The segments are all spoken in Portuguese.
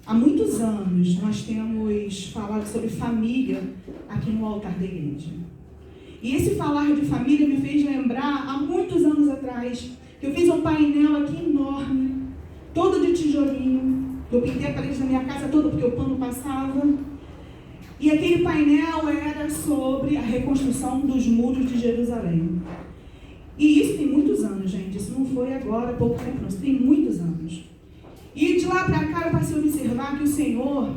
Há muitos anos nós temos falado sobre família aqui no altar da igreja. E esse falar de família me fez lembrar, há muitos anos atrás, que eu fiz um painel aqui enorme, todo de tijolinho, que eu pintei a parede da minha casa toda porque o pano passava. E aquele painel era sobre a reconstrução dos muros de Jerusalém. E isso tem muitos anos, gente. Isso não foi agora, há pouco tempo, não. Isso tem muitos anos. E de lá para cá eu passei a observar que o Senhor,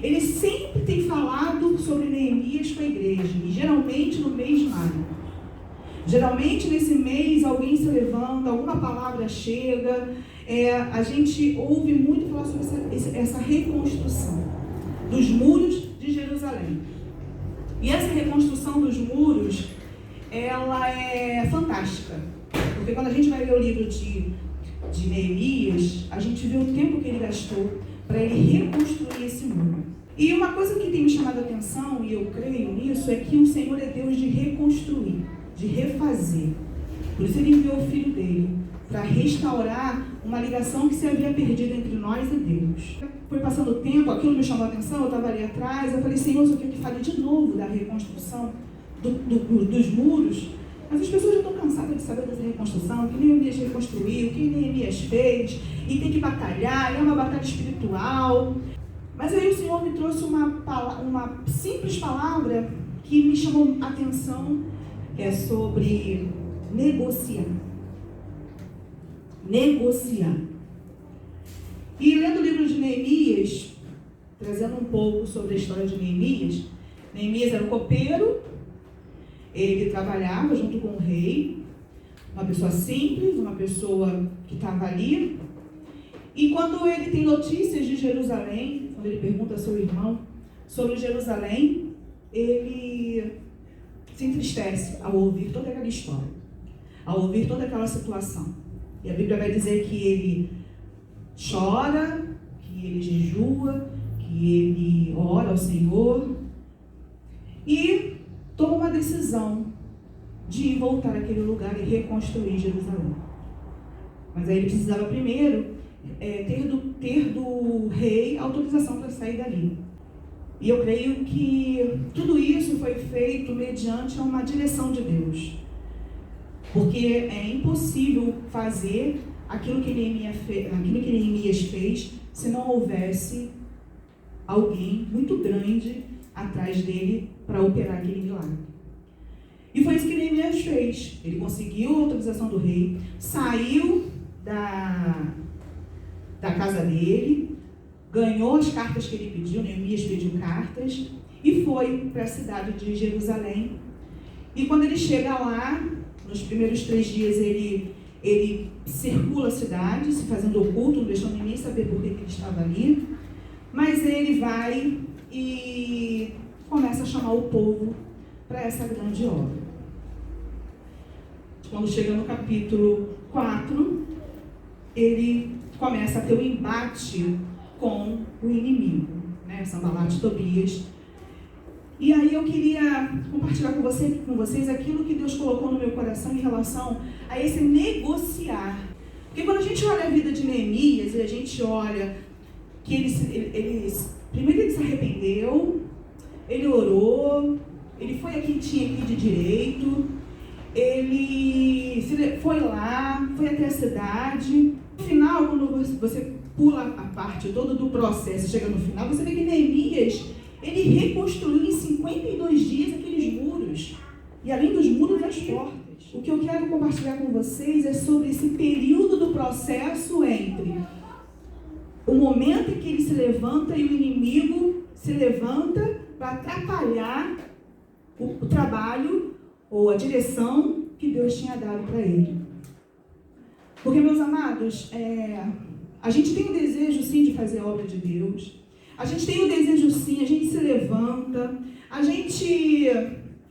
Ele sempre tem falado sobre Neemias com a igreja. E geralmente no mês de maio. Geralmente nesse mês alguém se levanta, alguma palavra chega. A gente ouve muito falar sobre essa reconstrução dos muros de Jerusalém. E essa reconstrução dos muros, ela é fantástica. Porque quando a gente vai ler o livro de Neemias, a gente vê o tempo que ele gastou para ele reconstruir esse muro. E uma coisa que tem me chamado a atenção, e eu creio nisso, é que o Senhor é Deus de reconstruir, de refazer. Por isso ele enviou o Filho dele, para restaurar uma ligação que se havia perdido entre nós e Deus. Foi passando o tempo, aquilo me chamou a atenção, eu estava ali atrás, eu falei, Senhor, eu quero que fale de novo da reconstrução dos muros. Mas as pessoas já estão cansadas de saber dessa reconstrução, que Neemias reconstruiu, que Neemias fez, e tem que batalhar, é uma batalha espiritual. Mas aí o Senhor me trouxe uma simples palavra que me chamou a atenção, é sobre negociar. Negociar. E lendo o livro de Neemias, trazendo um pouco sobre a história de Neemias, Neemias era um copeiro, ele trabalhava junto com o rei, uma pessoa simples, uma pessoa que estava ali. E quando ele tem notícias de Jerusalém, quando ele pergunta ao seu irmão sobre Jerusalém, ele se entristece ao ouvir toda aquela história, ao ouvir toda aquela situação. E a Bíblia vai dizer que ele chora, que ele jejua, que ele ora ao Senhor e toma uma decisão de voltar àquele lugar e reconstruir Jerusalém. Mas aí ele precisava primeiro ter do rei autorização para sair dali. E eu creio que tudo isso foi feito mediante uma direção de Deus. Porque é impossível fazer aquilo que Neemias fez se não houvesse alguém muito grande atrás dele para operar aquele milagre. E foi isso que Neemias fez. Ele conseguiu a autorização do rei, saiu da casa dele, ganhou as cartas que ele pediu, Neemias pediu cartas, e foi para a cidade de Jerusalém. E quando ele chega lá, nos primeiros 3 dias ele circula a cidade, se fazendo oculto, não deixando ninguém saber por que ele estava ali. Mas ele vai e começa a chamar o povo para essa grande obra. Quando chega no capítulo 4, ele começa a ter um embate com o inimigo, né? Sanbalat e Tobias. E aí eu queria compartilhar com vocês aquilo que Deus colocou no meu coração em relação a esse negociar. Porque quando a gente olha a vida de Neemias e a gente olha que primeiro ele se arrependeu, ele orou, ele foi a quem tinha que ir de direito, ele foi lá, foi até a cidade. No final, quando você pula a parte toda do processo, chega no final, você vê que Neemias, ele reconstruiu em 52 dias aqueles muros. E além dos muros, as portas. O que eu quero compartilhar com vocês é sobre esse período do processo entre o momento em que ele se levanta e o inimigo se levanta para atrapalhar o trabalho ou a direção que Deus tinha dado para ele. Porque, meus amados, a gente tem o desejo, sim, de fazer a obra de Deus. A gente tem o desejo, sim, a gente se levanta, a gente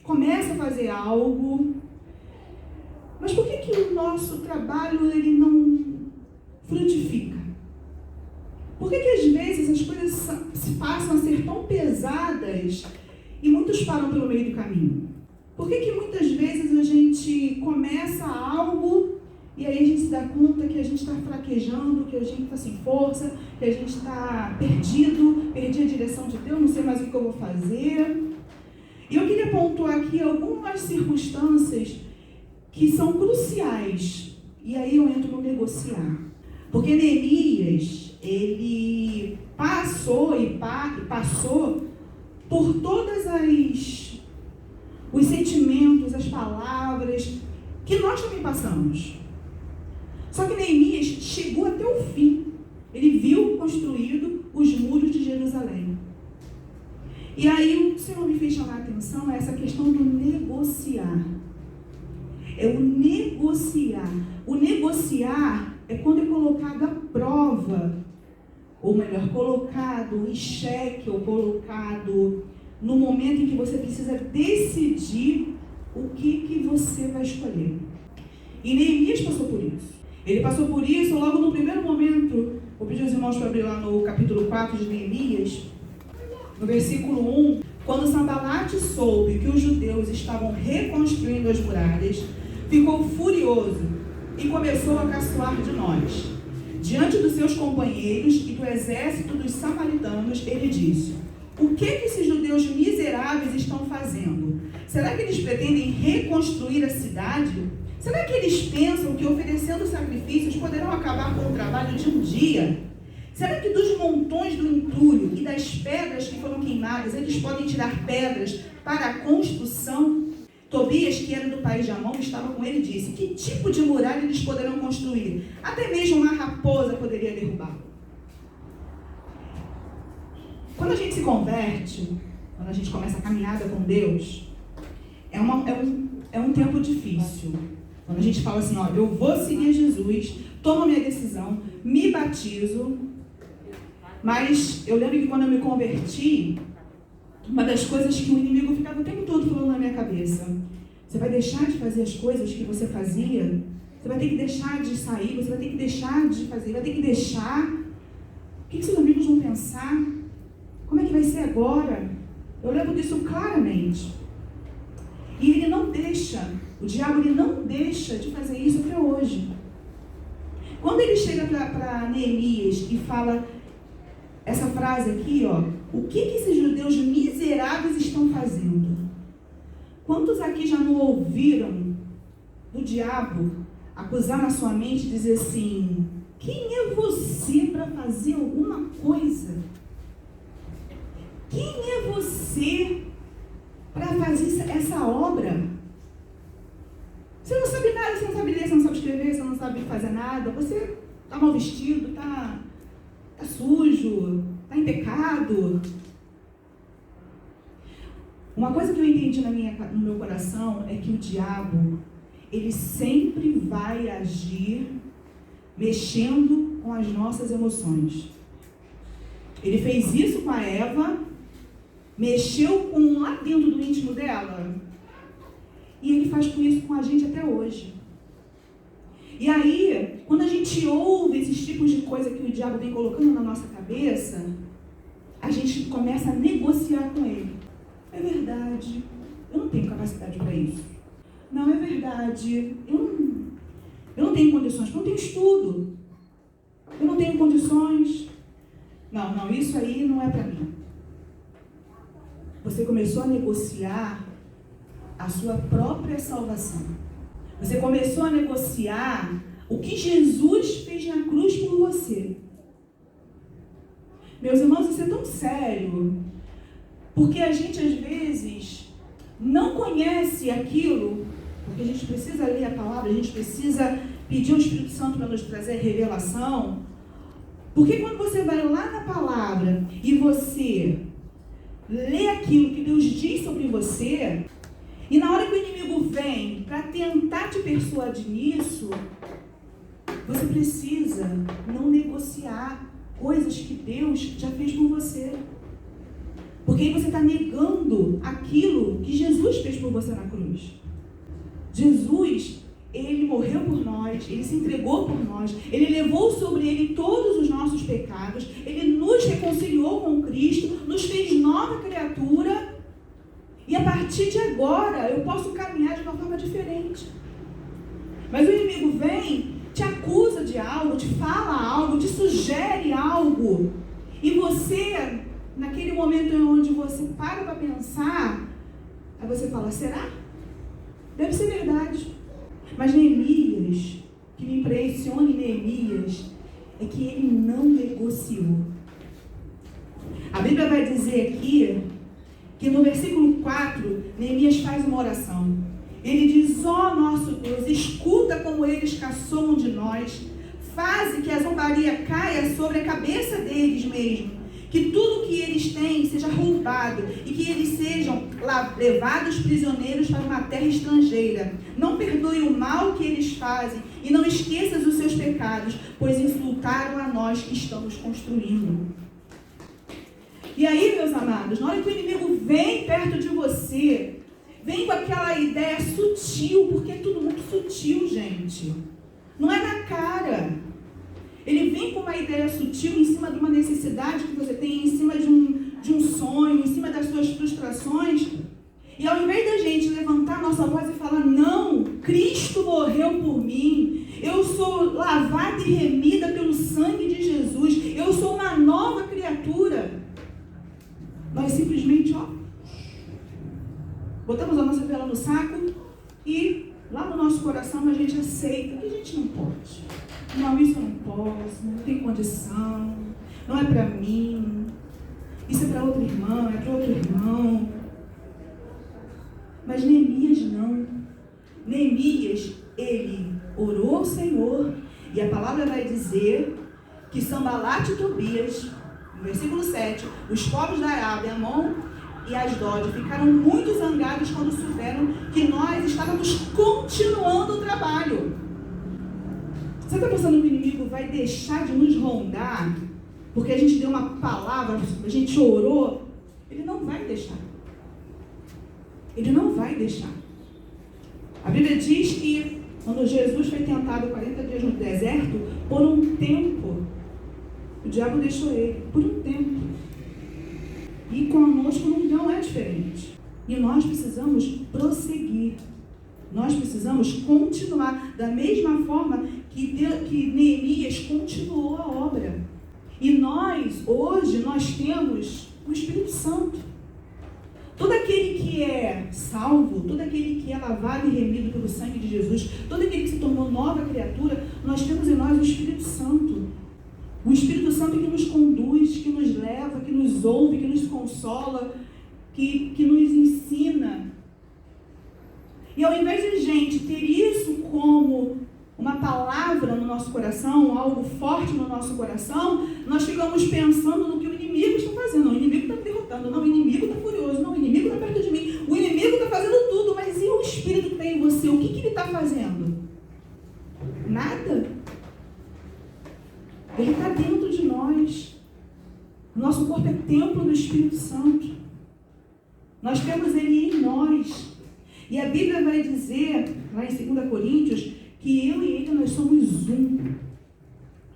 começa a fazer algo. Mas por que o nosso trabalho ele não frutifica? Por que às vezes as coisas se passam a ser tão pesadas e muitos param pelo meio do caminho? Por que muitas vezes a gente começa algo E aí a gente se dá conta que a gente está fraquejando, que a gente está sem força, que a gente está perdido, perdi a direção de Deus, não sei mais o que eu vou fazer. E eu queria pontuar aqui algumas circunstâncias que são cruciais. E aí eu entro no negociar. Porque Neemias, ele passou por todas os sentimentos, as palavras que nós também passamos. Só que Neemias chegou até o fim. Ele viu construído os muros de Jerusalém. E aí o Senhor me fez chamar a atenção a essa questão do negociar. É o negociar. O negociar é quando é colocado à prova, ou melhor, colocado em xeque, ou colocado no momento em que você precisa decidir o que você vai escolher. E Neemias passou por isso. Ele passou por isso logo no primeiro momento. Vou pedir aos irmãos para abrir lá no capítulo 4 de Neemias, no versículo 1. Quando Sanbalate soube que os judeus estavam reconstruindo as muralhas, ficou furioso e começou a caçoar de nós. Diante dos seus companheiros e do exército dos samaritanos, ele disse: o que esses judeus miseráveis estão fazendo? Será que eles pretendem reconstruir a cidade? Será que eles pensam que oferecendo sacrifícios poderão acabar com o trabalho de um dia? Será que dos montões do entulho e das pedras que foram queimadas, eles podem tirar pedras para a construção? Tobias, que era do país de Amon, estava com ele e disse: que tipo de muralha eles poderão construir? Até mesmo uma raposa poderia derrubar. Quando a gente se converte, quando a gente começa a caminhada com Deus, é um tempo difícil. Quando a gente fala assim, ó, eu vou seguir Jesus, tomo minha decisão, me batizo. Mas eu lembro que quando eu me converti, uma das coisas que o inimigo ficava o tempo todo falando na minha cabeça: você vai deixar de fazer as coisas que você fazia? Você vai ter que deixar de sair, você vai ter que deixar de fazer, vai ter que deixar. O que seus amigos vão pensar? Como é que vai ser agora? Eu lembro disso claramente. E ele não deixa, o diabo ele não deixa de fazer isso até hoje. Quando ele chega para Neemias e fala essa frase aqui, ó, o que esses judeus miseráveis estão fazendo? Quantos aqui já não ouviram do diabo acusar na sua mente e dizer assim: quem é você para fazer alguma coisa? Quem é você para fazer essa obra? Você não sabe nada, você não sabe ler, você não sabe escrever, você não sabe fazer nada, você está mal vestido, está sujo, está em pecado. Uma coisa que eu entendi no meu coração é que o diabo, ele sempre vai agir mexendo com as nossas emoções. Ele fez isso com a Eva, mexeu com lá dentro do íntimo dela, e ele faz isso com a gente até hoje. E aí, quando a gente ouve esses tipos de coisa que o diabo vem colocando na nossa cabeça, a gente começa a negociar com ele. É verdade, eu não tenho capacidade para isso. Não, é verdade, eu não tenho condições, eu não tenho estudo, eu não tenho condições. Não, isso aí não é para mim. Você começou a negociar a sua própria salvação. Você começou a negociar o que Jesus fez na cruz por você. Meus irmãos, isso é tão sério, porque a gente às vezes não conhece aquilo, porque a gente precisa ler a palavra, a gente precisa pedir ao Espírito Santo para nos trazer revelação, porque quando você vai lá na palavra e você lê aquilo que Deus diz sobre você, e na hora que o inimigo vem para tentar te persuadir nisso, você precisa não negociar coisas que Deus já fez por você. Porque aí você está negando aquilo que Jesus fez por você na cruz. Jesus, ele morreu por nós, ele se entregou por nós, ele levou sobre ele todos os nossos pecados, ele nos reconciliou com Cristo, nos fez nova criatura, e a partir de agora eu posso caminhar de uma forma diferente. Mas o inimigo vem, te acusa de algo, te fala algo, te sugere algo. E você, naquele momento onde você para pensar, aí você fala, será? Deve ser verdade. Mas Neemias, o que me impressiona em Neemias, é que ele não negociou. A Bíblia vai dizer aqui, que no versículo 4, Neemias faz uma oração. Ele diz, ó nosso Deus, escuta como eles caçoam de nós, faze que a zombaria caia sobre a cabeça deles mesmo, que tudo que eles têm seja roubado e que eles sejam levados prisioneiros para uma terra estrangeira. Não perdoe o mal que eles fazem e não esqueças os seus pecados, pois insultaram a nós que estamos construindo. E aí, meus amados, na hora que o inimigo vem perto de você, vem com aquela ideia sutil, porque é tudo muito sutil, gente. Não é na cara. Ele vem com uma ideia sutil em cima de uma necessidade que você tem, em cima de um sonho, em cima das suas frustrações. E ao invés da gente levantar a nossa voz e falar, não, Cristo morreu por mim, eu sou lavada e remida pelo sangue de Jesus, eu sou uma nova criatura. Nós simplesmente, botamos a nossa vela no saco e lá no nosso coração a gente aceita que a gente não pode. Não, isso eu não posso, não tem condição, não é para mim, isso é para outra irmã, é para outro irmão. Mas Neemias não. Neemias, ele orou ao Senhor e a palavra vai dizer que Sambalate e Tobias, no versículo 7, os povos da Arábia, Amon e Asdod, ficaram muito zangados quando souberam que nós estávamos continuando o trabalho. Você está pensando que o inimigo vai deixar de nos rondar porque a gente deu uma palavra, a gente orou? Ele não vai deixar. Ele não vai deixar. A Bíblia diz que quando Jesus foi tentado 40 dias no deserto, por um tempo, o diabo deixou ele, por um tempo. E conosco não é diferente. E nós precisamos prosseguir. Nós precisamos continuar da mesma forma que Neemias continuou a obra. E hoje, nós temos o Espírito Santo. Todo aquele que é salvo, todo aquele que é lavado e remido pelo sangue de Jesus, todo aquele que se tornou nova criatura, nós temos em nós o Espírito Santo. O Espírito Santo que nos conduz, que nos leva, que nos ouve, que nos consola, que nos ensina. E ao invés de a gente ter isso como uma palavra no nosso coração, algo forte no nosso coração, nós ficamos pensando no que o inimigo está fazendo. Não, o inimigo está me derrotando, não, o inimigo está furioso, não, o inimigo está perto de mim, o inimigo está fazendo tudo, mas e o Espírito que tem em você? O que ele está fazendo? Nada. Ele está dentro de nós. O nosso corpo é templo do Espírito Santo. Nós temos ele em nós. E a Bíblia vai dizer, lá em 2 Coríntios, que eu e ele, nós somos um.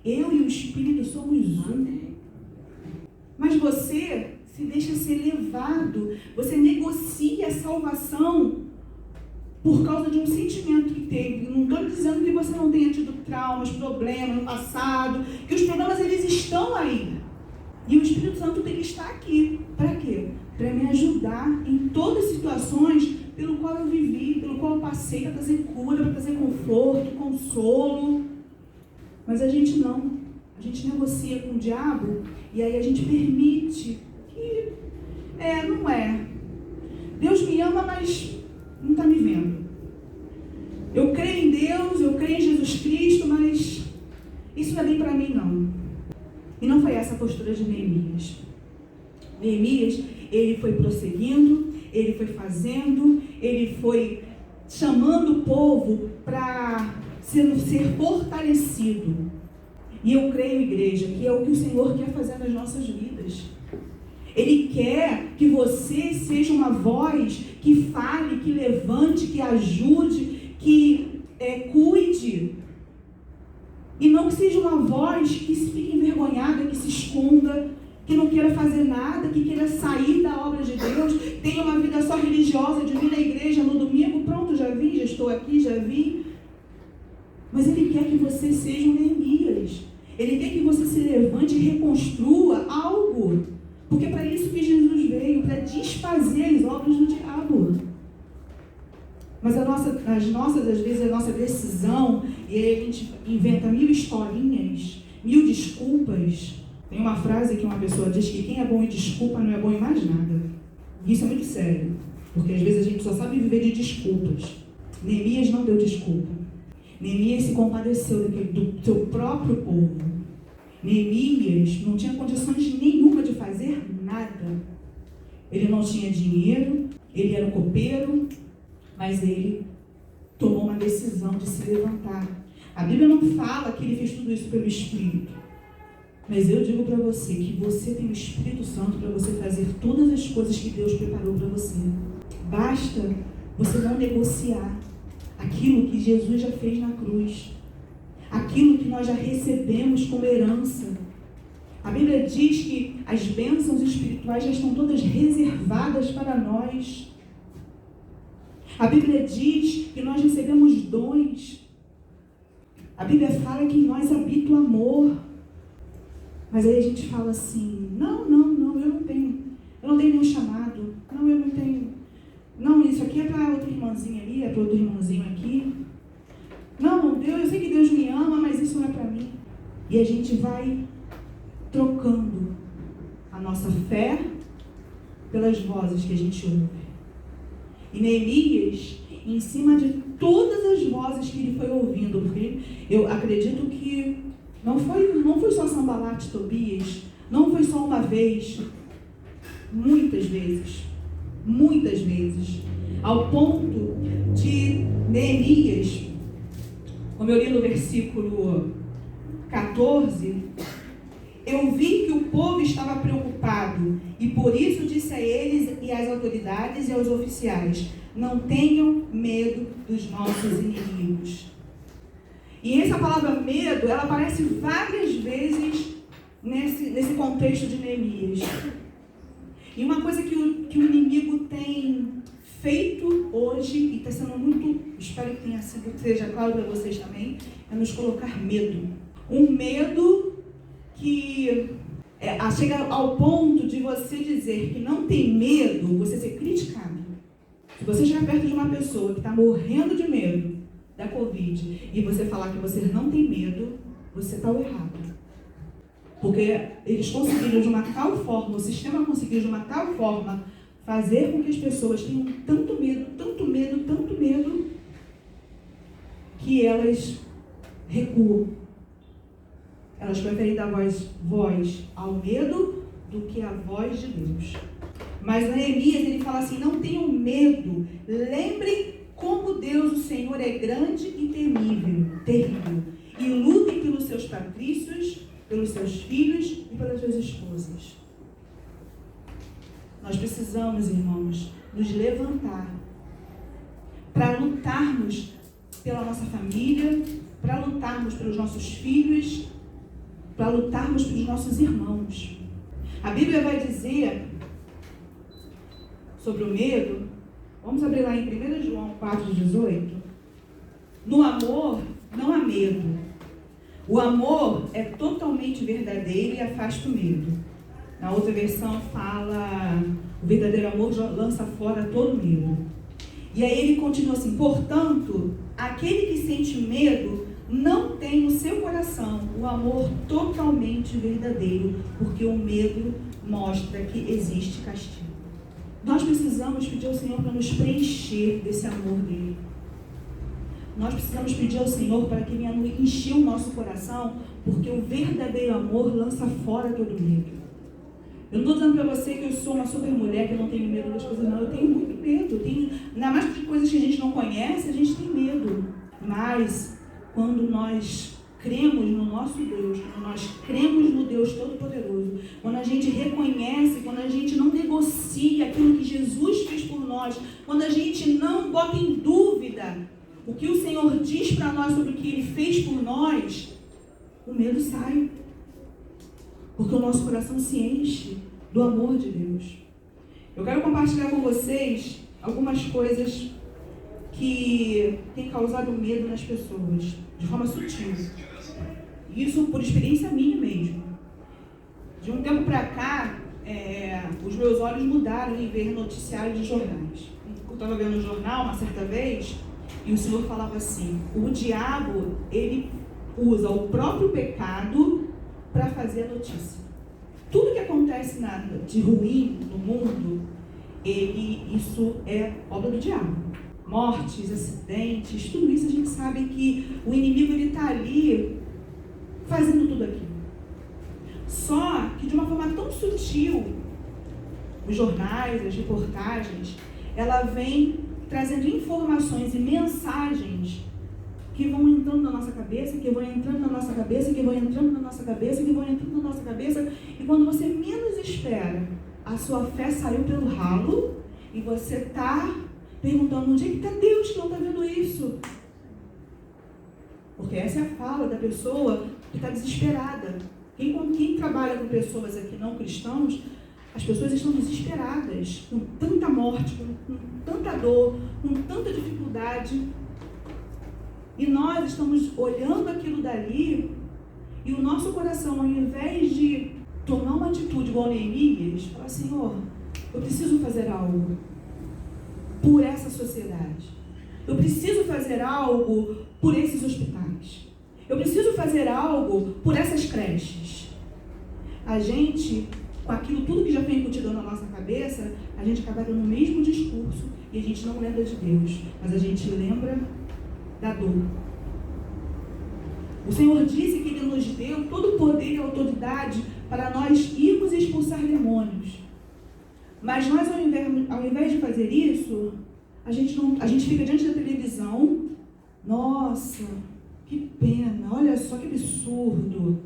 Eu e o Espírito somos um. Mas você se deixa ser levado, você negocia a salvação por causa de um sentimento que teve. Não estou dizendo que você não tenha tido traumas, problemas no passado, que os problemas eles estão aí. E o Espírito Santo tem que estar aqui. Para quê? Para me ajudar em todas as situações pelo qual eu vivi, pelo qual eu passei, para trazer cura, para trazer conforto, consolo. Mas a gente não. A gente negocia com o diabo e aí a gente permite que não é. Deus me ama, mas não está me vendo. Eu creio em Deus, eu creio em Jesus Cristo, mas isso não é bem para mim, não. E não foi essa a postura de Neemias. Neemias, ele foi prosseguindo, ele foi fazendo, ele foi chamando o povo para ser fortalecido. E eu creio, igreja, que é o que o Senhor quer fazer nas nossas vidas. Ele quer que você seja uma voz que fale, que levante, que ajude, que cuide. E não que seja uma voz que se fique envergonhada, que se esconda, que não queira fazer nada, que queira sair da obra de Deus, tenha uma vida só religiosa, de vir na igreja no domingo, pronto, já vim, já estou aqui, já vim. Mas Ele quer que você seja um Neemias. Ele quer que você se levante e reconstrua algo. Porque é para isso que Jesus veio, para desfazer as obras do diabo. Mas às vezes, a nossa decisão, e aí a gente inventa 1000 historinhas, 1000 desculpas. Tem uma frase que uma pessoa diz que quem é bom em desculpa não é bom em mais nada. E isso é muito sério, porque às vezes a gente só sabe viver de desculpas. Neemias não deu desculpa. Neemias se compadeceu do seu próprio povo. Neemias não tinha condições nenhuma de fazer nada. Ele não tinha dinheiro, ele era um copeiro, mas ele tomou uma decisão de se levantar. A Bíblia não fala que ele fez tudo isso pelo Espírito. Mas eu digo para você que você tem o Espírito Santo para você fazer todas as coisas que Deus preparou para você. Basta você não negociar aquilo que Jesus já fez na cruz. Aquilo que nós já recebemos como herança. A Bíblia diz que as bênçãos espirituais já estão todas reservadas para nós. A Bíblia diz que nós recebemos dons. A Bíblia fala que em nós habita o amor. Mas aí a gente fala assim, não, eu não tenho nenhum chamado. Não, eu não tenho. Não, isso aqui é para outra irmãzinha ali, é para outro irmãozinho aqui. Não, Deus, eu sei que Deus me ama, mas isso não é para mim. E a gente vai trocando a nossa fé pelas vozes que a gente ouve. E Neemias, em cima de todas as vozes que ele foi ouvindo, porque eu acredito que não foi só Sanbalat e Tobias, não foi só uma vez, muitas vezes, ao ponto de Neemias, como eu li no versículo 14, eu vi que o povo estava preocupado e por isso disse a eles e às autoridades e aos oficiais, não tenham medo dos nossos inimigos. E essa palavra medo, ela aparece várias vezes nesse contexto de Neemias. E uma coisa que o inimigo tem feito hoje, e está sendo muito, espero que seja claro para vocês também, é nos colocar medo. Um medo que chega ao ponto de você dizer que não tem medo, você ser criticado. Se você chegar perto de uma pessoa que está morrendo de medo da Covid e você falar que você não tem medo, você está errado. Porque eles conseguiram de uma tal forma, o sistema conseguiu de uma tal forma fazer com que as pessoas tenham tanto medo, que elas recuam. Elas preferem dar voz ao medo do que à voz de Deus. Mas Neemias, ele fala assim, não tenham medo, lembrem como Deus, o Senhor, é grande e terrível, e lutem pelos seus patrícios, pelos seus filhos e pelas suas esposas. Nós precisamos, irmãos, nos levantar para lutarmos pela nossa família, para lutarmos pelos nossos filhos, para lutarmos pelos nossos irmãos. A Bíblia vai dizer sobre o medo, vamos abrir lá em 1 João 4,18. No amor não há medo. O amor é totalmente verdadeiro e afasta o medo. Na outra versão fala, o verdadeiro amor lança fora todo medo. E aí ele continua assim, portanto, aquele que sente medo não tem no seu coração o amor totalmente verdadeiro, porque o medo mostra que existe castigo. Nós precisamos pedir ao Senhor para nos preencher desse amor dele. Nós precisamos pedir ao Senhor para que venha encher o nosso coração, porque o verdadeiro amor lança fora todo medo. Eu não estou dizendo para você que eu sou uma super mulher, que eu não tenho medo das coisas, não. Eu tenho muito medo. Ainda mais de coisas que a gente não conhece, a gente tem medo. Mas, quando nós cremos no nosso Deus, quando nós cremos no Deus Todo-Poderoso, quando a gente reconhece, quando a gente não negocia aquilo que Jesus fez por nós, quando a gente não bota em dúvida o que o Senhor diz para nós sobre o que Ele fez por nós, o medo sai. Porque o nosso coração se enche do amor de Deus. Eu quero compartilhar com vocês algumas coisas que tem causado medo nas pessoas, de forma sutil. Isso por experiência minha mesmo. De um tempo para cá, os meus olhos mudaram em ver noticiários de jornais. Eu estava vendo um jornal uma certa vez, e o Senhor falava assim: o diabo, ele usa o próprio pecado para fazer a notícia. Tudo que acontece de ruim no mundo, isso é obra do diabo. Mortes, acidentes, tudo isso a gente sabe que o inimigo está ali fazendo tudo aquilo. Só que de uma forma tão sutil, os jornais, as reportagens, ela vem trazendo informações e mensagens que vão entrando na nossa cabeça, que vão entrando na nossa cabeça, que vão entrando na nossa cabeça, que vão entrando na nossa cabeça, e quando você menos espera, a sua fé saiu pelo ralo, e você está perguntando: onde é que está Deus que não está vendo isso? Porque essa é a fala da pessoa que está desesperada. Quem trabalha com pessoas aqui não cristãos, as pessoas estão desesperadas, com tanta morte, com tanta dor, com tanta dificuldade. E nós estamos olhando aquilo dali, e o nosso coração, ao invés de tomar uma atitude igual a Neemias, falar: Senhor, eu preciso fazer algo por essa sociedade. Eu preciso fazer algo por esses hospitais. Eu preciso fazer algo por essas creches. A gente, com aquilo tudo que já foi incutido na nossa cabeça, a gente acaba dando o mesmo discurso e a gente não lembra de Deus, mas a gente lembra da dor. O Senhor disse que Ele nos deu todo o poder e autoridade para nós irmos expulsar demônios. Mas nós, ao invés de fazer isso, a gente fica diante da televisão. Nossa, que pena, olha só que absurdo.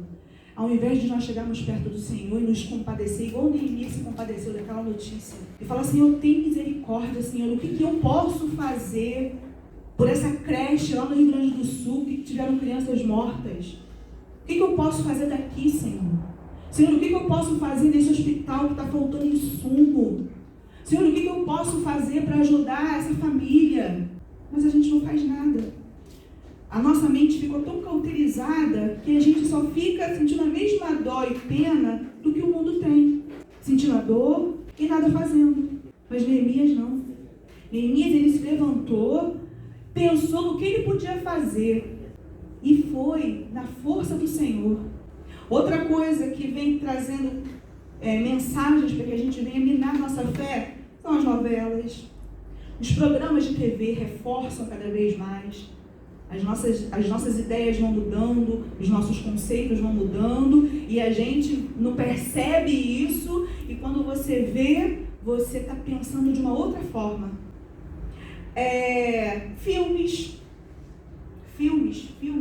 Ao invés de nós chegarmos perto do Senhor e nos compadecer, igual Neemias se compadeceu daquela notícia, e falar: Senhor, tem misericórdia, Senhor, o que eu posso fazer por essa creche lá no Rio Grande do Sul, que tiveram crianças mortas? O que eu posso fazer daqui, Senhor? Senhor, o que eu posso fazer nesse hospital que está faltando insumo? Senhor, o que eu posso fazer para ajudar essa família? Mas a gente não faz nada. A nossa mente ficou tão cauterizada que a gente só fica sentindo a mesma dó e pena do que o mundo tem. Sentindo a dor e nada fazendo. Mas Neemias não. Neemias, ele se levantou, pensou no que ele podia fazer e foi na força do Senhor. Outra coisa que vem trazendo mensagens para que a gente venha minar nossa fé são as novelas. Os programas de TV reforçam cada vez mais. As nossas ideias vão mudando, os nossos conceitos vão mudando, e a gente não percebe isso, e quando você vê, você está pensando de uma outra forma. Filmes,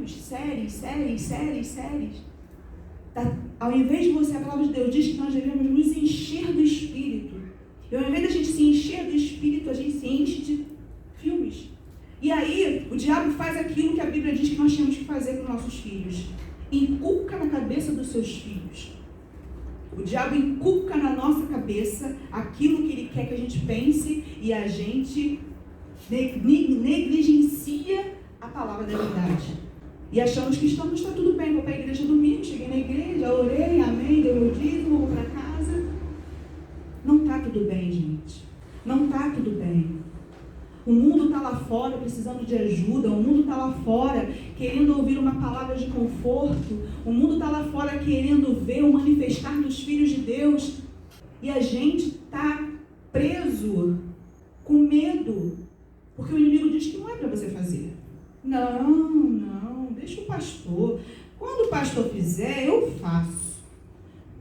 séries. Ao invés de você, a palavra de Deus diz que nós devemos nos encher do Espírito. E ao invés da gente se encher do Espírito, a gente se enche de filmes. E aí, o diabo faz aquilo que a Bíblia diz que nós temos que fazer com nossos filhos. Inculca na cabeça dos seus filhos. O diabo inculca na nossa cabeça aquilo que ele quer que a gente pense, e a gente negligencia a palavra da verdade. E achamos que está tudo bem. Vou para a igreja domingo, cheguei na igreja, orei, amém, dei meu dízimo, vou para casa. Não está tudo bem, gente. Não está tudo bem. O mundo está lá fora precisando de ajuda. O mundo está lá fora querendo ouvir uma palavra de conforto. O mundo está lá fora querendo ver o manifestar dos filhos de Deus. E a gente está preso com medo. Porque o inimigo diz que não é para você fazer. Não, deixa o pastor. Quando o pastor fizer, eu faço.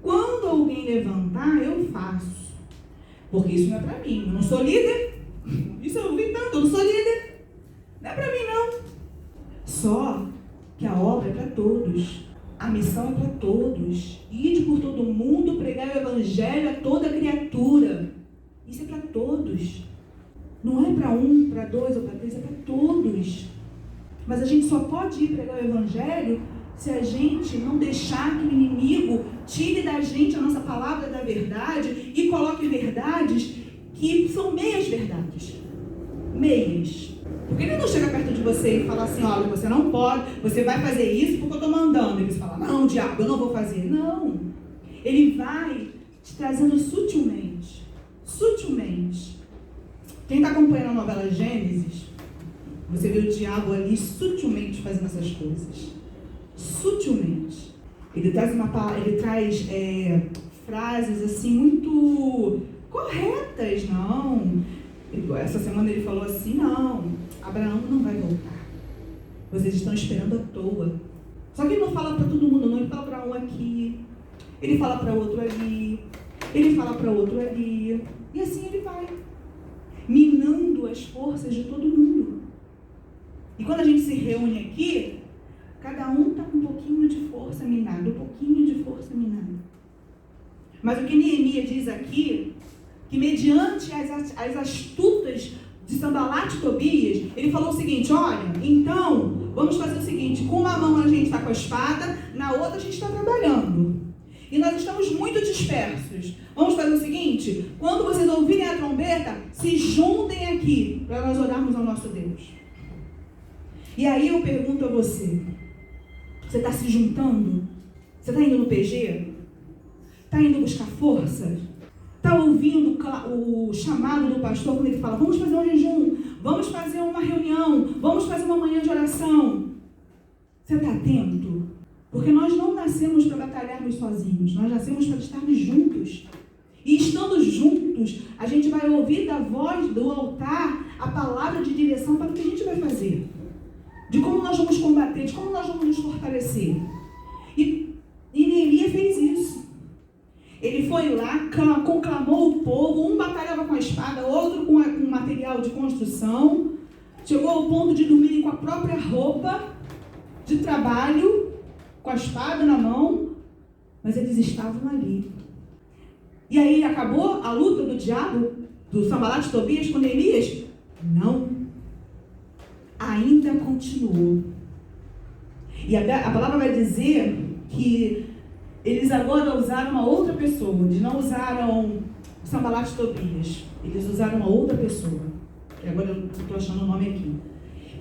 Quando alguém levantar, eu faço. Porque isso não é para mim. Eu não sou líder. Isso eu ouvi tanto, eu não sou líder. Não é para mim, não. Só que a obra é para todos. A missão é para todos. Ide por todo mundo, pregar o evangelho a toda criatura. Isso é para todos. Não é para um, para dois ou para três, é para todos. Mas a gente só pode ir pregar o evangelho se a gente não deixar que o inimigo tire da gente a nossa palavra da verdade e coloque verdades que são meias verdades. Meias. Porque ele não chega perto de você e fala assim, olha, você não pode, você vai fazer isso porque eu estou mandando. E você fala, não, diabo, eu não vou fazer. Não. Ele vai te trazendo sutilmente. Sutilmente. Quem está acompanhando a novela Gênesis, você vê o diabo ali sutilmente fazendo essas coisas. Sutilmente. Ele traz frases assim muito corretas, não. Essa semana ele falou assim, não, Abraão não vai voltar. Vocês estão esperando à toa. Só que ele não fala para todo mundo, não. Ele fala para um aqui, ele fala para outro ali, ele fala para outro ali. E assim ele vai, minando as forças de todo mundo. E quando a gente se reúne aqui, cada um está com um pouquinho de força minada, um pouquinho de força minada. Mas o que Neemias diz aqui, que mediante as astutas de Sanbalat e Tobias, ele falou o seguinte, olha, então, vamos fazer o seguinte, com uma mão a gente está com a espada, na outra a gente está trabalhando. E nós estamos muito dispersos. Vamos fazer o seguinte, quando vocês ouvirem a trombeta, se juntem aqui, para nós orarmos ao nosso Deus. E aí eu pergunto a você, você está se juntando? Você está indo no PG? Está indo buscar forças? Está ouvindo o chamado do pastor quando ele fala, vamos fazer um jejum, vamos fazer uma reunião, vamos fazer uma manhã de oração? Você está atento? Porque nós não nascemos para batalharmos sozinhos, nós nascemos para estarmos juntos. E estando juntos, a gente vai ouvir da voz do altar a palavra de direção para o que a gente vai fazer. De como nós vamos combater, de como nós vamos nos fortalecer. E Neemias fez isso. Ele foi lá, conclamou o povo, um batalhava com a espada, outro com material de construção. Chegou ao ponto de dormirem com a própria roupa de trabalho, com a espada na mão, mas eles estavam ali. E aí acabou a luta do diabo, do Sanbalat e Tobias com Neemias? Não. Ainda continuou. E a palavra vai dizer que eles agora usaram uma outra pessoa. Eles não usaram o Sanbalat e Tobias. Eles usaram uma outra pessoa. E agora eu estou achando o nome aqui.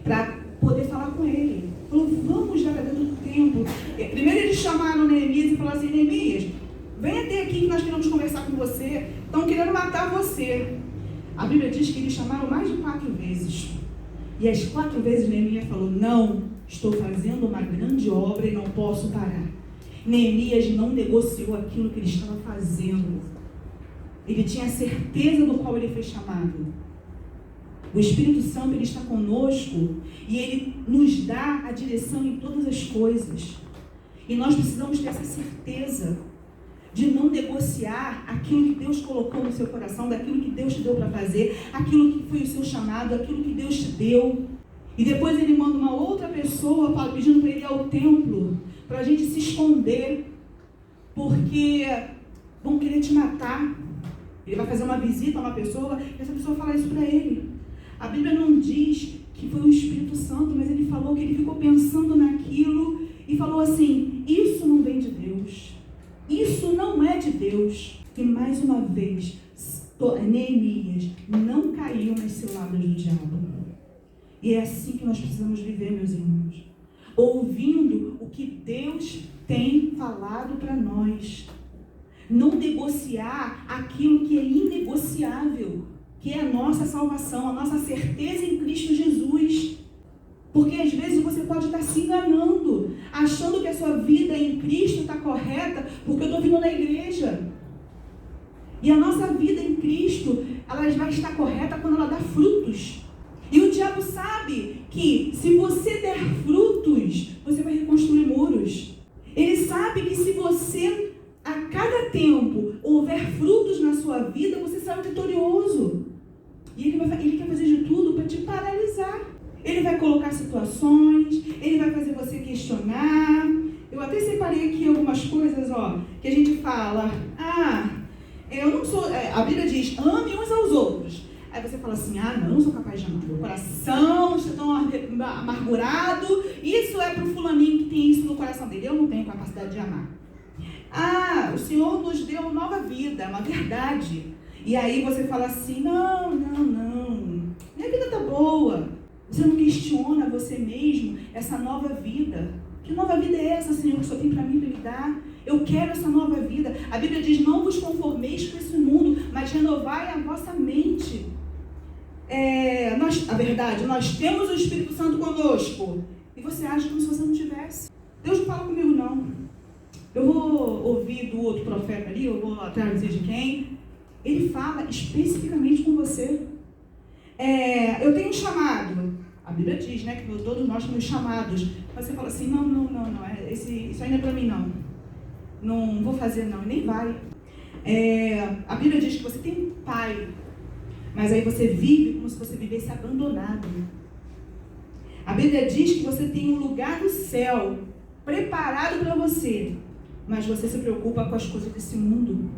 Para poder falar com ele. Falou, vamos já dentro do tempo. Primeiro eles chamaram Neemias e falaram assim, Neemias, vem até aqui que nós queremos conversar com você. Estão querendo matar você. A Bíblia diz que eles chamaram mais de 4 vezes. E as 4 vezes Neemias falou, não, estou fazendo uma grande obra e não posso parar. Neemias não negociou aquilo que ele estava fazendo. Ele tinha certeza do qual ele foi chamado. O Espírito Santo, ele está conosco e ele nos dá a direção em todas as coisas. E nós precisamos ter essa certeza de não negociar aquilo que Deus colocou no seu coração, daquilo que Deus te deu para fazer, aquilo que foi o seu chamado, aquilo que Deus te deu. E depois ele manda uma outra pessoa pedindo para ele ir ao templo, para a gente se esconder, porque vão querer te matar. Ele vai fazer uma visita a uma pessoa e essa pessoa fala isso para ele. A Bíblia não diz que foi o Espírito Santo, mas ele falou que ele ficou pensando naquilo e falou assim, isso não vem de Deus. Isso não é de Deus. E mais uma vez, Neemias não caiu nas ciladas do diabo. E é assim que nós precisamos viver, meus irmãos. Ouvindo o que Deus tem falado para nós. Não negociar aquilo que é inegociável, que é a nossa salvação, a nossa certeza em Cristo Jesus. Porque às vezes você pode estar se enganando, achando que a sua vida em Cristo está correta, porque eu estou vindo na igreja. E a nossa vida em Cristo, ela vai estar correta quando ela dá frutos. E o diabo sabe que se você der frutos, você vai reconstruir muros. Ele sabe que se você, a cada tempo, houver frutos na sua vida, você sai vitorioso. E ele quer fazer de tudo para te paralisar. Ele vai colocar situações, ele vai fazer você questionar. Eu até separei aqui algumas coisas, que a gente fala, eu não sou, a Bíblia diz, ame uns aos outros. Aí você fala assim, não, eu não sou capaz de amar. Meu coração está tão amargurado, isso é para o fulaninho que tem isso no coração dele. Eu não tenho capacidade de amar. O Senhor nos deu nova vida, uma verdade. E aí você fala assim, não, minha vida está boa. Você não questiona você mesmo, essa nova vida. Que nova vida é essa, Senhor, que o Senhor tem para mim, para me dar? Eu quero essa nova vida. A Bíblia diz, não vos conformeis com esse mundo, mas renovai a vossa mente. A verdade, nós temos o Espírito Santo conosco. E você acha como se você não tivesse. Deus não fala comigo, não. Eu vou ouvir do outro profeta ali, eu vou atrás de quem. Ele fala especificamente com você. Eu tenho um chamado. A Bíblia diz, né, que todos nós somos chamados. Mas você fala assim, não, isso ainda é para mim, não. Não vou fazer, não, e nem vai. A Bíblia diz que você tem um pai, mas aí você vive como se você vivesse abandonado. A Bíblia diz que você tem um lugar no céu preparado para você, mas você se preocupa com as coisas desse mundo.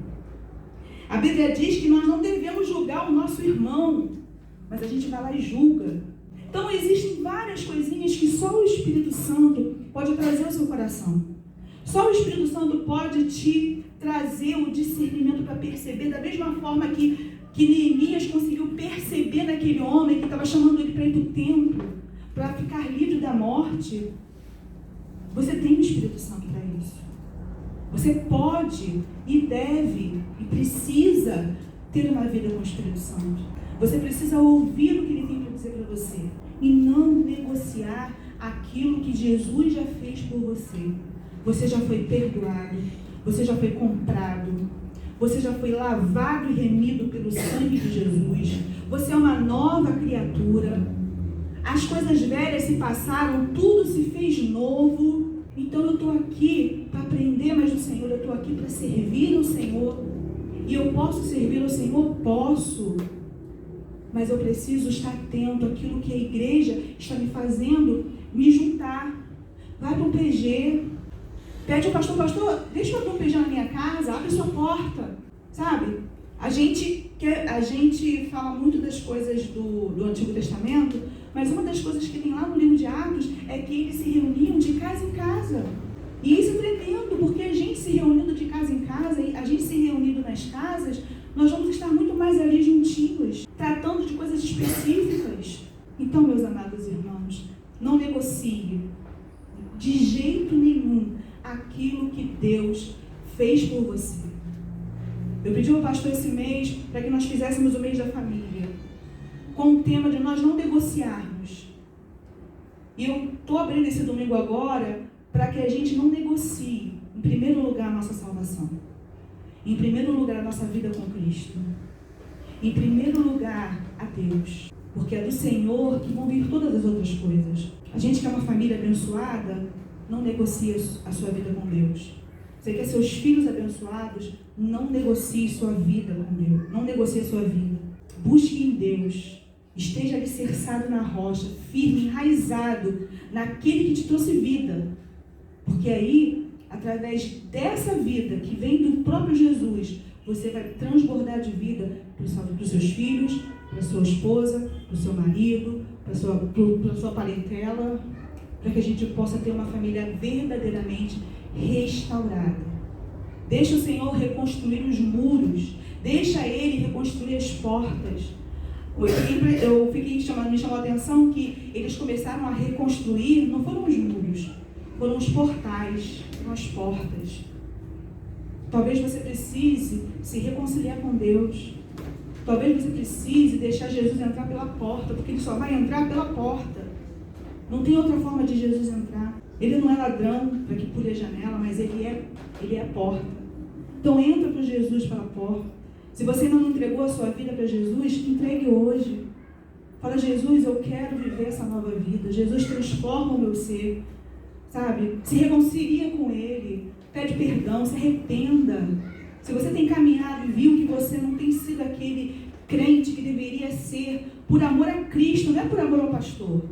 A Bíblia diz que nós não devemos julgar o nosso irmão, mas a gente vai lá e julga. Então existem várias coisinhas que só o Espírito Santo pode trazer ao seu coração. Só o Espírito Santo pode te trazer o discernimento para perceber, da mesma forma que Neemias conseguiu perceber naquele homem que estava chamando ele para ir para o templo, para ficar livre da morte. Você tem o Espírito Santo para isso. Você pode e deve e precisa ter uma vida com o Espírito Santo. Você precisa ouvir o que ele tem para dizer para você e não negociar aquilo que Jesus já fez por você. Você já foi perdoado, você já foi comprado, você já foi lavado e remido pelo sangue de Jesus. Você é uma nova criatura. As coisas velhas se passaram, tudo se fez novo. Então eu estou aqui para aprender mais do Senhor, eu estou aqui para servir o Senhor. E eu posso servir ao Senhor? Posso. Mas eu preciso estar atento àquilo que a igreja está me fazendo me juntar. Vai para um PG. Pede ao pastor, deixa eu abrir um PG na minha casa, abre sua porta. Sabe? A gente fala muito das coisas do Antigo Testamento, mas uma das coisas que tem lá no livro de Atos é que eles se reuniam de casa em casa. E isso é tremendo, porque a gente se reunindo de casa em casa, a gente se reunindo nas casas, nós vamos estar muito mais ali juntinhos, tratando de coisas específicas. Então, meus amados irmãos, não negocie de jeito nenhum aquilo que Deus fez por você. Eu pedi ao pastor esse mês para que nós fizéssemos o mês da família, com o tema de nós não negociarmos. E eu estou abrindo esse domingo agora para que a gente não negocie, em primeiro lugar, a nossa salvação. Em primeiro lugar, a nossa vida com Cristo. Em primeiro lugar, a Deus. Porque é do Senhor que vão vir todas as outras coisas. A gente que é uma família abençoada, não negocia a sua vida com Deus. Você quer seus filhos abençoados, não negocie sua vida com Deus. Não negocie sua vida. Busque em Deus. Esteja alicerçado na rocha, firme, enraizado naquele que te trouxe vida. Porque aí, através dessa vida que vem do próprio Jesus, você vai transbordar de vida para os seus filhos, para a sua esposa, para o seu marido, para a sua parentela, para que a gente possa ter uma família verdadeiramente restaurada. Deixa o Senhor reconstruir os muros, deixa Ele reconstruir as portas. Me chamou a atenção que eles começaram a reconstruir, não foram os muros, foram os portais, foram as portas. Talvez você precise se reconciliar com Deus. Talvez você precise deixar Jesus entrar pela porta, porque Ele só vai entrar pela porta. Não tem outra forma de Jesus entrar. Ele não é ladrão para que pule a janela, mas Ele é a porta. Então entra para Jesus pela porta. Se você ainda não entregou a sua vida para Jesus, entregue hoje. Fala, Jesus, eu quero viver essa nova vida. Jesus, transforma o meu ser. Sabe? Se reconcilia com Ele. Pede perdão, se arrependa. Se você tem caminhado e viu que você não tem sido aquele crente que deveria ser por amor a Cristo, não é por amor ao pastor.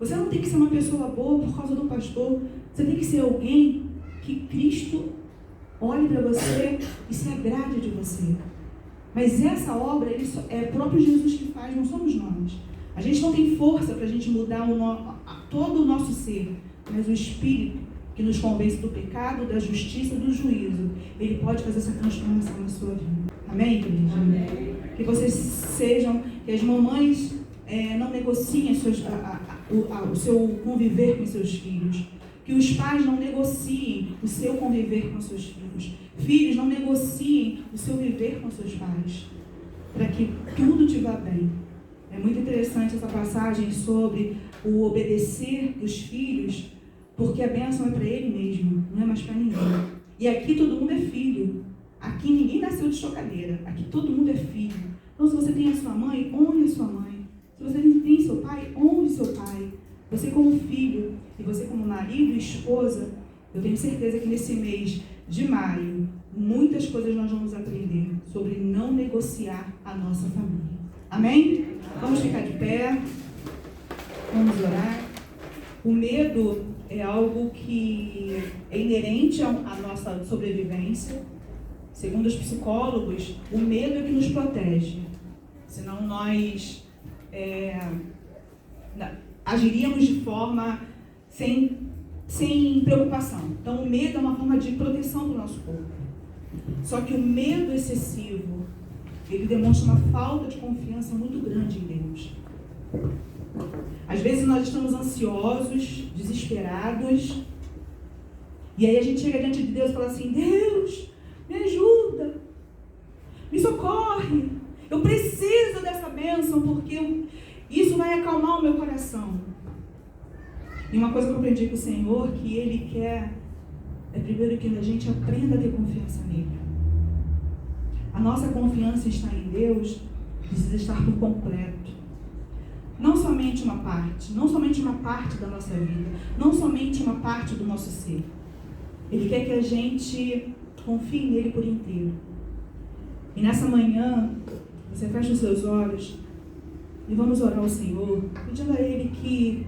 Você não tem que ser uma pessoa boa por causa do pastor. Você tem que ser alguém que Cristo olhe para você e se agrade de você. Mas essa obra é o próprio Jesus que faz, não somos nós. A gente não tem força para a gente mudar todo o nosso ser, mas o Espírito que nos convence do pecado, da justiça e do juízo, Ele pode fazer essa transformação na sua vida. Amém, igreja? Amém. Que vocês sejam, que as mamães não negociem o seu conviver com seus filhos. Que os pais não negociem o seu conviver com seus filhos. Filhos, não negociem o seu viver com seus pais. Para que tudo te vá bem. É muito interessante essa passagem sobre o obedecer dos filhos, porque a bênção é para ele mesmo, não é mais para ninguém. E aqui todo mundo é filho. Aqui ninguém nasceu de chocadeira. Aqui todo mundo é filho. Então, se você tem a sua mãe, honre a sua mãe. Se você tem seu pai, honre seu pai. Você como filho e você como marido e esposa, eu tenho certeza que nesse mês de maio, muitas coisas nós vamos aprender sobre não negociar a nossa família. Amém? Vamos ficar de pé. Vamos orar. O medo é algo que é inerente à nossa sobrevivência. Segundo os psicólogos, o medo é que nos protege. Senão nós agiríamos de forma sem preocupação. Então, o medo é uma forma de proteção para o nosso corpo. Só que o medo excessivo, ele demonstra uma falta de confiança muito grande em Deus. Às vezes nós estamos ansiosos, desesperados, e aí a gente chega diante de Deus e fala assim: Deus, me ajuda, me socorre, eu preciso dessa bênção, porque isso vai acalmar o meu coração. E uma coisa que eu aprendi com o Senhor, que Ele quer, é primeiro que a gente aprenda a ter confiança nele. A nossa confiança está em Deus precisa estar por completo. Não somente uma parte da nossa vida, não somente uma parte do nosso ser. Ele quer que a gente confie nele por inteiro. E nessa manhã, você fecha os seus olhos e vamos orar ao Senhor, pedindo a Ele que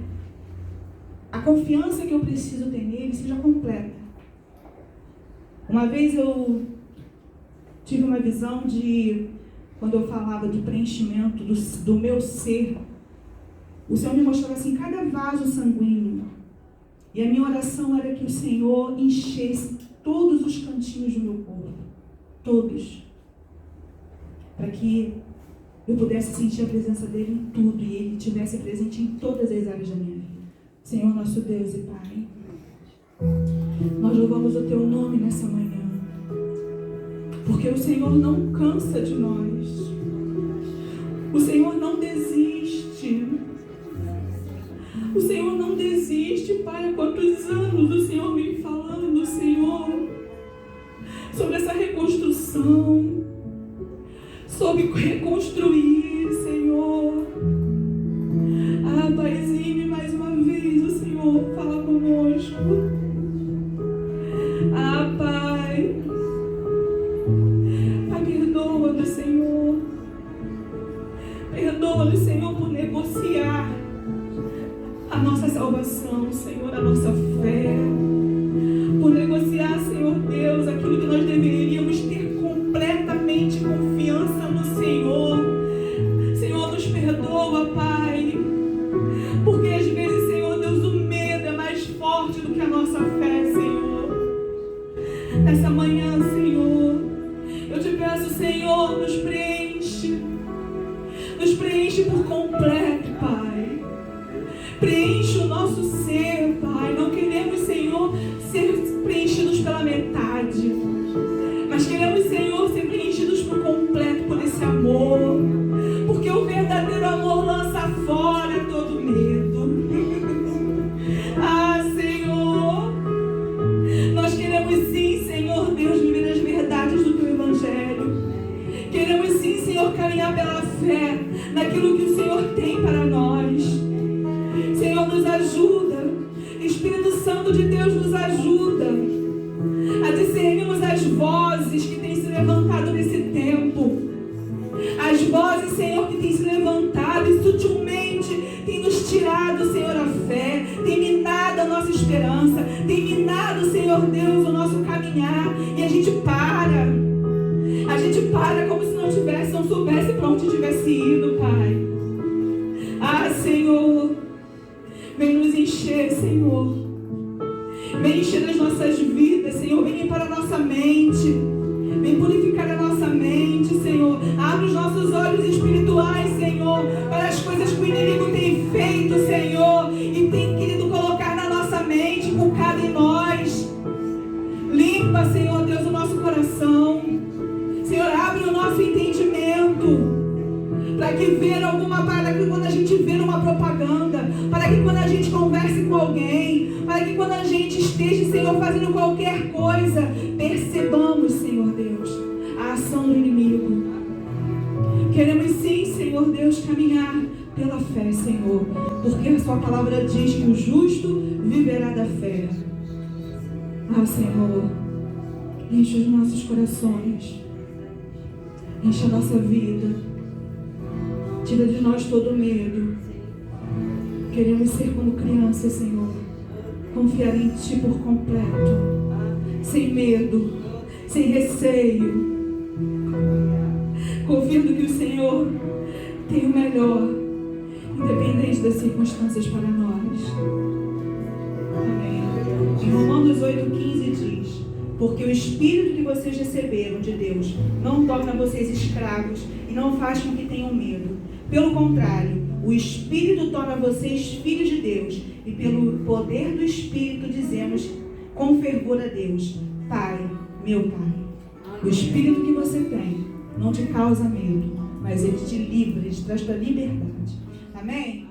a confiança que eu preciso ter nele seja completa. Uma vez eu tive uma visão de, quando eu falava de preenchimento do meu ser, o Senhor me mostrava assim, cada vaso sanguíneo. E a minha oração era que o Senhor enchesse todos os cantinhos do meu corpo. Todos. Para que eu pudesse sentir a presença dele em tudo e ele estivesse presente em todas as áreas da minha vida. Senhor, nosso Deus e Pai, nós louvamos o Teu nome nessa manhã, porque o Senhor não cansa de nós. O Senhor não desiste. O Senhor não desiste, Pai. Há quantos anos o Senhor vem falando, Senhor, sobre essa reconstrução, sobre reconstruir, Senhor. Ah, Paizinho, mais uma vez o Senhor fala conosco. Ah, Pai. Pai, perdoa-nos, Senhor. Perdoa-nos, Senhor, por negociar a nossa salvação, Senhor, a nossa fé. Por negociar, Senhor Deus, aquilo que nós deveríamos ter completamente confiança no Senhor. Senhor, nos perdoa, Pai. Porque às vezes, Senhor Deus, o medo é mais forte do que a nossa fé, Senhor. Nessa manhã, Senhor, eu te peço, Senhor, nos preenche. Nos preenche por completo, Pai. Preenche o nosso ser, Pai. Não queremos, Senhor, ser preenchidos pela metade. Mas queremos, Senhor, ser preenchidos por completo por esse amor. Porque o verdadeiro amor lança fora todo medo. Ah, Senhor, nós queremos sim, Senhor Deus, viver as verdades do Teu Evangelho. Queremos sim, Senhor, caminhar pela fé naquilo que o Senhor tem para nós. Senhor, nos ajuda. Espírito Santo de Deus, nos ajuda a discernirmos as vozes que têm se levantado nesse tempo. As vozes, Senhor, que têm se levantado e sutilmente têm nos tirado, Senhor, a fé, têm minado a nossa esperança, têm minado, Senhor Deus, o nosso caminhar. E a gente para. A gente para como se não soubesse para onde tivesse ido, Pai. Ah, Senhor, vem nos encher, Senhor. Vem encher as nossas vidas, Senhor. Vem limpar a nossa mente. Vem purificar a nossa mente, Senhor. Abre os nossos olhos espirituais, Senhor, para as coisas que o inimigo tem feito, Senhor. limpa, Senhor Deus, o nosso coração. Senhor, abre o nosso entendimento. Para que ver alguma, para que quando a gente vê uma propaganda, para que quando a gente converse com alguém, para que quando a gente esteja, Senhor, fazendo qualquer coisa, percebamos, Senhor Deus, a ação do inimigo. Queremos sim, Senhor Deus, caminhar pela fé, Senhor, porque a sua palavra diz que o justo viverá da fé. Ah, Senhor, enche os nossos corações, enche a nossa vida. Tira de nós todo medo. Queremos ser como crianças, Senhor. Confiar em Ti por completo. Sem medo, sem receio. Confiando que o Senhor tem o melhor, independente das circunstâncias para nós. Amém. Em Romanos 8,15 diz: porque o Espírito que vocês receberam de Deus não torna vocês escravos e não faz com que tenham medo. Pelo contrário, o Espírito torna vocês filhos de Deus. E pelo poder do Espírito dizemos com fervor a Deus: Pai, meu Pai. O Espírito que você tem não te causa medo, mas ele te livra, ele te traz para a liberdade. Amém?